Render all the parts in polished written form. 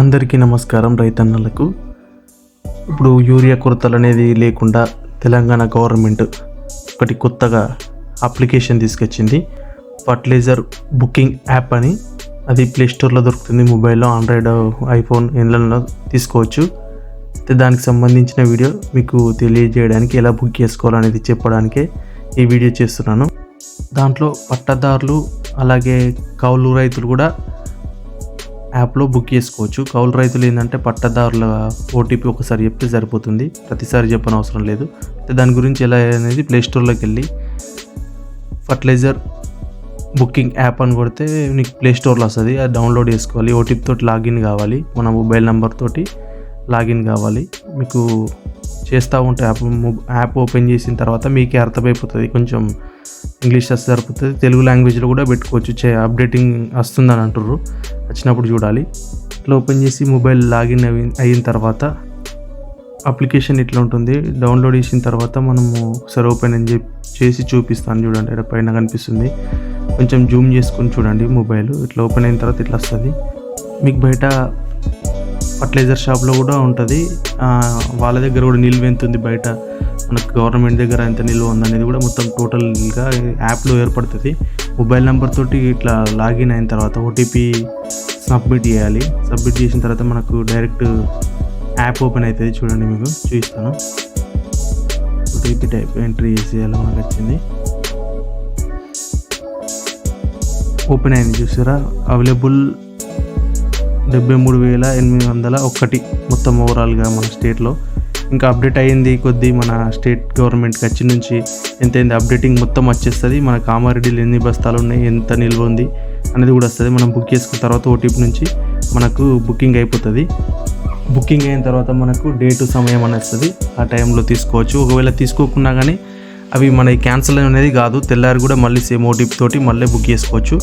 అందరికీ నమస్కారం. రైతన్నలకు ఇప్పుడు యూరియా కొరతలు అనేది లేకుండా తెలంగాణ గవర్నమెంట్ ఒకటి కొత్తగా అప్లికేషన్ తీసుకొచ్చింది. ఫర్టిలైజర్ బుకింగ్ యాప్ అని. అది ప్లేస్టోర్లో దొరుకుతుంది. మొబైల్లో, ఆండ్రాయిడ్, ఐఫోన్ ఎందులో తీసుకోవచ్చు. దానికి సంబంధించిన వీడియో మీకు తెలియజేయడానికి, ఎలా బుక్ చేసుకోవాలనేది చెప్పడానికే ఈ వీడియో చేస్తున్నాను. దాంట్లో పట్టదారులు అలాగే కౌలు రైతులు కూడా యాప్లో బుక్ చేసుకోవచ్చు. కౌలు రైతులు ఏంటంటే పట్టదారుల ఓటీపీ ఒకసారి చెప్తే సరిపోతుంది, ప్రతిసారి చెప్పని అవసరం లేదు. దాని గురించి ఎలా అనేది ప్లేస్టోర్లోకి వెళ్ళి ఫర్టిలైజర్ బుకింగ్ యాప్ అని కొడితే నీకు ప్లేస్టోర్లో వస్తుంది. అది డౌన్లోడ్ చేసుకోవాలి. ఓటీపీ తోటి లాగిన్ కావాలి, మన మొబైల్ నెంబర్ తోటి లాగిన్ కావాలి. మీకు చేస్తూ ఉంటే యాప్ ఓపెన్ చేసిన తర్వాత మీకే అర్థమైపోతుంది. కొంచెం ఇంగ్లీష్ వస్తే సరిపోతుంది. తెలుగు లాంగ్వేజ్లో కూడా పెట్టుకోవచ్చు. అప్డేటింగ్ వస్తుందని అంటుర్రు, వచ్చినప్పుడు చూడాలి. ఇట్లా ఓపెన్ చేసి మొబైల్ లాగిన్ అయిన తర్వాత అప్లికేషన్ ఇట్లా ఉంటుంది. డౌన్లోడ్ చేసిన తర్వాత మనము ఒకసారి ఓపెన్ అని చేసి చూపిస్తాను. చూడండి, ఇక్కడ పైన కనిపిస్తుంది. కొంచెం జూమ్ చేసుకొని చూడండి. మొబైల్ ఇట్లా ఓపెన్ అయిన తర్వాత ఇట్లా వస్తుంది. మీకు బయట ఫర్టిలైజర్ షాప్లో కూడా ఉంటుంది. వాళ్ళ దగ్గర కూడా నిల్వ ఎంత ఉంది, బయట మనకు గవర్నమెంట్ దగ్గర ఎంత నిల్వ ఉందనేది కూడా మొత్తం టోటల్గా యాప్లో ఏర్పడుతుంది. మొబైల్ నెంబర్ తోటి ఇట్లా లాగిన్ అయిన తర్వాత ఓటీపీ సబ్మిట్ చేయాలి. సబ్మిట్ చేసిన తర్వాత మనకు డైరెక్ట్ యాప్ ఓపెన్ అవుతుంది. చూడండి, మీకు చూపిస్తాను. ఓటీపీ టైప్ ఎంట్రీ చేసేయాలి. మనకు వచ్చింది, ఓపెన్ అయింది. చూసారా, అవైలబుల్ 73,801 మొత్తం ఓవరాల్గా మన స్టేట్లో. ఇంకా అప్డేట్ అయ్యింది కొద్దీ మన స్టేట్ గవర్నమెంట్కి వచ్చి నుంచి ఎంత అయింది అప్డేటింగ్ మొత్తం వచ్చేస్తుంది. మన కామారెడ్డిలో ఎన్ని బస్తాలు ఉన్నాయి, ఎంత నిల్వ ఉంది అనేది కూడా వస్తుంది. మనం బుక్ చేసుకున్న తర్వాత ఓటీపీ నుంచి మనకు బుకింగ్ అయిపోతుంది. బుకింగ్ అయిన తర్వాత మనకు డేటు సమయం అని వస్తుంది. ఆ టైంలో తీసుకోవచ్చు. ఒకవేళ తీసుకోకున్నా కానీ అవి మనకి క్యాన్సిల్ అనేది కాదు. తెల్లారి కూడా మళ్ళీ సేమ్ ఓటీపీ తోటి మళ్ళీ బుక్ చేసుకోవచ్చు.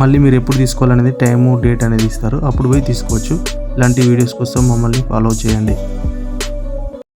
మళ్ళీ మీరు ఎప్పుడు తీసుకోవాలనేది టైము, డేట్ అనేది ఇస్తారు, అప్పుడు పోయి తీసుకోవచ్చు. ఇలాంటి వీడియోస్ కోసం మమ్మల్ని ఫాలో చేయండి.